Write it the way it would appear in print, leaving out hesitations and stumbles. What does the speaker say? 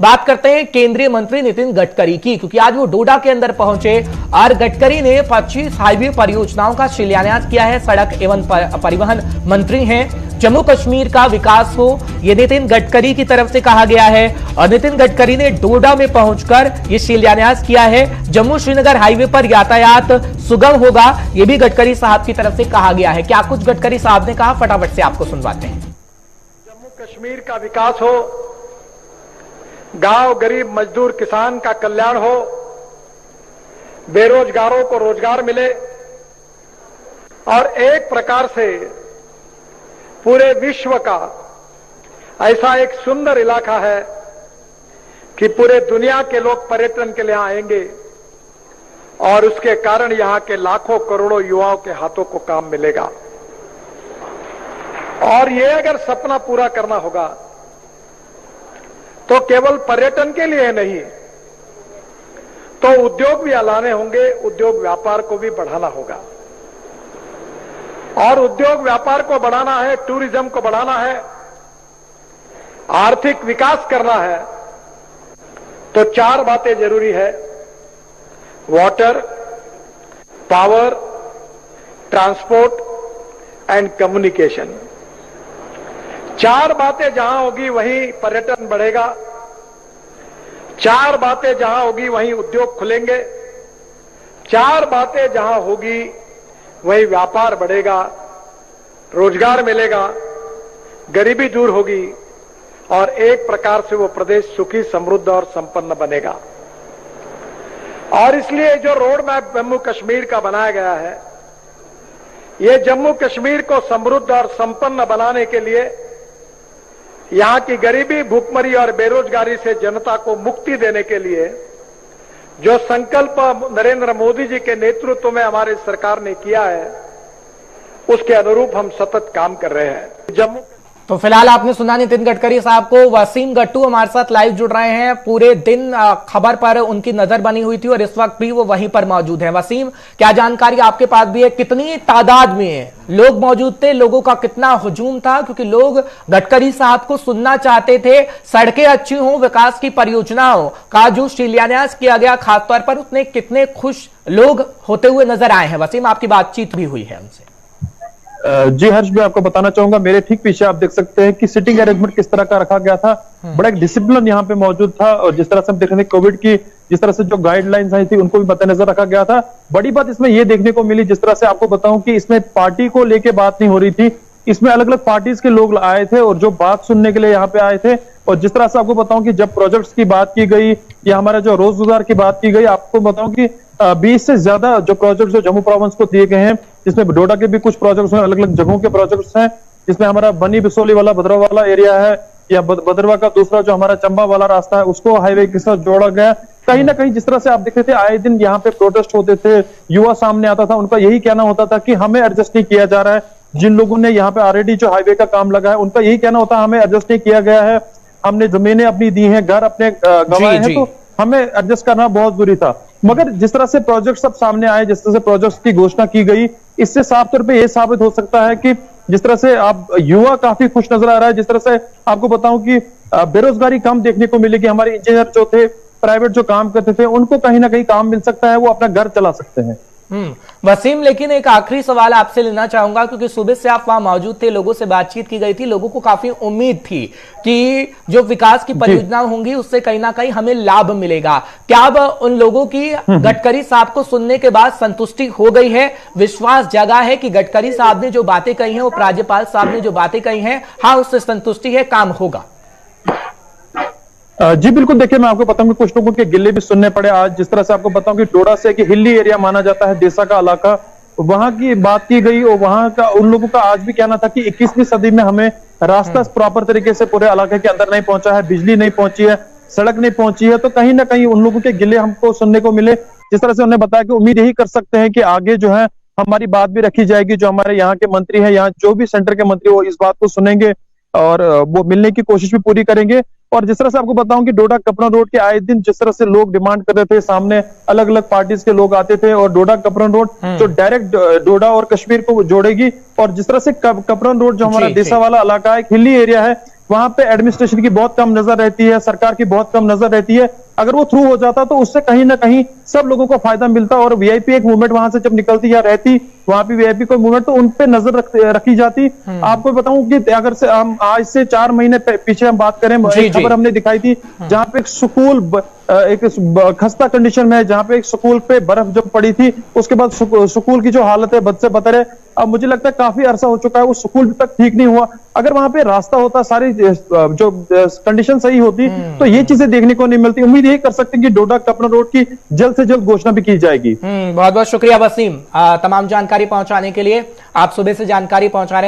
बात करते हैं केंद्रीय मंत्री नितिन गडकरी की, क्योंकि आज वो डोडा के अंदर पहुंचे और गडकरी ने 25 हाईवे परियोजनाओं का शिलान्यास किया है। सड़क एवं परिवहन मंत्री हैं। जम्मू कश्मीर का विकास हो, यह नितिन गडकरी की तरफ से कहा गया है और नितिन गडकरी ने डोडा में पहुंचकर यह शिलान्यास किया है। जम्मू श्रीनगर हाईवे पर यातायात सुगम होगा, यह भी गडकरी साहब की तरफ से कहा गया है। क्या कुछ गडकरी साहब ने कहा, फटाफट से आपको सुनवाते हैं। जम्मू कश्मीर का विकास हो, गांव गरीब मजदूर किसान का कल्याण हो, बेरोजगारों को रोजगार मिले और एक प्रकार से पूरे विश्व का ऐसा एक सुंदर इलाका है कि पूरे दुनिया के लोग पर्यटन के लिए आएंगे और उसके कारण यहां के लाखों करोड़ों युवाओं के हाथों को काम मिलेगा। और ये अगर सपना पूरा करना होगा तो केवल पर्यटन के लिए नहीं, तो उद्योग भी लाने होंगे, उद्योग व्यापार को भी बढ़ाना होगा। और उद्योग व्यापार को बढ़ाना है, टूरिज्म को बढ़ाना है, आर्थिक विकास करना है, तो 4 बातें जरूरी है: water, power, transport and communication. 4 बातें जहां होगी वहीं पर्यटन बढ़ेगा, 4 बातें जहां होगी वहीं उद्योग खुलेंगे, 4 बातें जहां होगी वहीं व्यापार बढ़ेगा, रोजगार मिलेगा, गरीबी दूर होगी और एक प्रकार से वो प्रदेश सुखी, समृद्ध और संपन्न बनेगा। और इसलिए जो रोड मैप जम्मू कश्मीर का बनाया गया है, ये जम्मू कश्मीर को समृद्ध और संपन्न बनाने के लिए, यहां की गरीबी, भूखमरी और बेरोजगारी से जनता को मुक्ति देने के लिए जो संकल्प नरेंद्र मोदी जी के नेतृत्व में हमारी सरकार ने किया है, उसके अनुरूप हम सतत काम कर रहे हैं। जम्मू तो फिलहाल आपने सुना नितिन गडकरी साहब को। वसीम गट्टू हमारे साथ लाइव जुड़ रहे हैं। पूरे दिन खबर पर उनकी नजर बनी हुई थी और इस वक्त भी वो वहीं पर मौजूद हैं। वसीम, क्या जानकारी आपके पास भी है, कितनी तादाद में लोग मौजूद थे, लोगों का कितना हुजूम था? क्योंकि लोग गडकरी साहब को सुनना चाहते थे। सड़कें अच्छी हों, विकास की परियोजनाओं का जो शिलान्यास किया गया खासतौर पर, उसने कितने खुश लोग होते हुए नजर आए हैं? वसीम, आपकी बातचीत भी हुई है उनसे? जी हर्ष, मैं आपको बताना चाहूंगा, मेरे ठीक पीछे आप देख सकते हैं कि सिटिंग अरेंजमेंट किस तरह का रखा गया था। बड़ा एक डिसिप्लिन यहाँ पे मौजूद था और जिस तरह से हम देख रहे थे कोविड की जिस तरह से जो गाइडलाइंस आई थी उनको भी मद्देनजर रखा गया था। बड़ी बात इसमें यह देखने को मिली, जिस तरह से आपको बताऊं कि इसमें पार्टी को लेके बात नहीं हो रही थी, इसमें अलग अलग पार्टीज के लोग आए थे और जो बात सुनने के लिए यहाँ पे आए थे। और जिस तरह से आपको बताऊं कि जब प्रोजेक्ट्स की बात की गई या हमारा जो रोजगार की बात की गई, आपको बताऊं कि 20 से ज्यादा जो प्रोजेक्ट्स जो जम्मू प्रोविंस को दिए गए हैं, जिसमें डोडा के भी कुछ प्रोजेक्ट्स हैं, अलग अलग जगहों के प्रोजेक्ट्स हैं, जिसमें हमारा बनी बिसोली वाला भद्रवा वाला एरिया है या भद्रवा का दूसरा जो हमारा चंबा वाला रास्ता है उसको हाईवे के साथ जोड़ा गया। कहीं ना कहीं जिस तरह से आप देख रहे थे आए दिन यहाँ पे प्रोटेस्ट होते थे, युवा सामने आता था, उनका यही कहना होता था कि हमें एडजस्ट नहीं किया जा रहा है। जिन लोगों ने यहाँ पे ऑलरेडी जो हाईवे का काम लगा है उनका यही कहना होता है हमें एडजस्ट नहीं किया गया है, हमने जमीनें अपनी दी हैं, घर अपने गंवाए हैं, तो हमें एडजस्ट करना बहुत जरूरी था। मगर जिस तरह से प्रोजेक्ट सब सामने आए, जिस तरह से प्रोजेक्ट्स की घोषणा की गई, इससे साफ तौर पे यह साबित हो सकता है कि जिस तरह से आप युवा काफी खुश नजर आ रहा है। जिस तरह से आपको बताऊं कि बेरोजगारी कम देखने को मिलेगी, हमारे इंजीनियर जो थे, प्राइवेट जो काम करते थे, उनको कहीं ना कहीं काम मिल सकता है, वो अपना घर चला सकते हैं। वसीम, लेकिन एक आखिरी सवाल आपसे लेना चाहूंगा, क्योंकि सुबह से आप वहां मौजूद थे, लोगों से बातचीत की गई थी, लोगों को काफी उम्मीद थी कि जो विकास की परियोजना होंगी उससे कहीं ना कहीं हमें लाभ मिलेगा। क्या अब उन लोगों की गडकरी साहब को सुनने के बाद संतुष्टि हो गई है, विश्वास जगा है कि गडकरी साहब ने जो बातें कही हैं, उपराज्यपाल साहब ने जो बातें कही हैं, हाँ उससे संतुष्टि है, काम होगा? जी बिल्कुल, देखिए मैं आपको बताऊं कि कुछ लोगों के गिले भी सुनने पड़े आज। जिस तरह से आपको बताऊं कि डोडा से एक हिली एरिया माना जाता है, देसा का इलाका, वहां की बात की गई और वहां का उन लोगों का आज भी कहना था कि 21वीं सदी में हमें रास्ता प्रॉपर तरीके से पूरे इलाके के अंदर नहीं पहुंचा है, बिजली नहीं पहुंची है, सड़क नहीं पहुंची है, तो कहीं ना कहीं उन लोगों के गिले हमको सुनने को मिले। जिस तरह से उन्होंने बताया कि उम्मीद यही कर सकते हैं कि आगे जो है हमारी बात भी रखी जाएगी, जो हमारे यहाँ के मंत्री हैं, यहाँ जो भी सेंटर के मंत्री वो इस बात को सुनेंगे और वो मिलने की कोशिश भी पूरी करेंगे। और जिस तरह से आपको बताऊं कि डोडा कपड़ा रोड के आए दिन जिस तरह से लोग डिमांड कर रहे थे, सामने अलग अलग पार्टीज के लोग आते थे, और डोडा कपड़ा रोड जो डायरेक्ट डोडा और कश्मीर को जोड़ेगी, और जिस तरह से कपड़ा रोड जो हमारा देसा वाला इलाका है, हिली एरिया है, वहां पे एडमिनिस्ट्रेशन की बहुत कम नजर रहती है, सरकार की बहुत कम नजर रहती है। अगर वो थ्रू हो जाता तो उससे कहीं ना कहीं सब लोगों को फायदा मिलता, और वीआईपी एक मूवमेंट वहां से जब निकलती या रहती, वहां पे वीआईपी कोई मूवमेंट, तो उन पे नजर रखी जाती। आपको बताऊं कि अगर से हम आज से 4 महीने पीछे हम बात करें, एक खबर हमने दिखाई थी जहां पे एक स्कूल एक खस्ता कंडीशन में है, जहां पे एक स्कूल पे बर्फ जब पड़ी थी, उसके बाद स्कूल की जो हालत है बद से बदतर है। अब मुझे लगता है काफी अरसा हो चुका है, वो स्कूल भी तक ठीक नहीं हुआ। अगर वहां पे रास्ता होता, सारी जो कंडीशन सही होती, तो ये चीजें देखने को नहीं मिलती। उम्मीद यही कर सकते हैं कि डोडा कपना रोड की जल्द से जल्द घोषणा भी की जाएगी। बहुत बहुत शुक्रिया वसीम, तमाम जानकारी पहुंचाने के लिए। आप सुबह से जानकारी पहुंचा रहे हैं।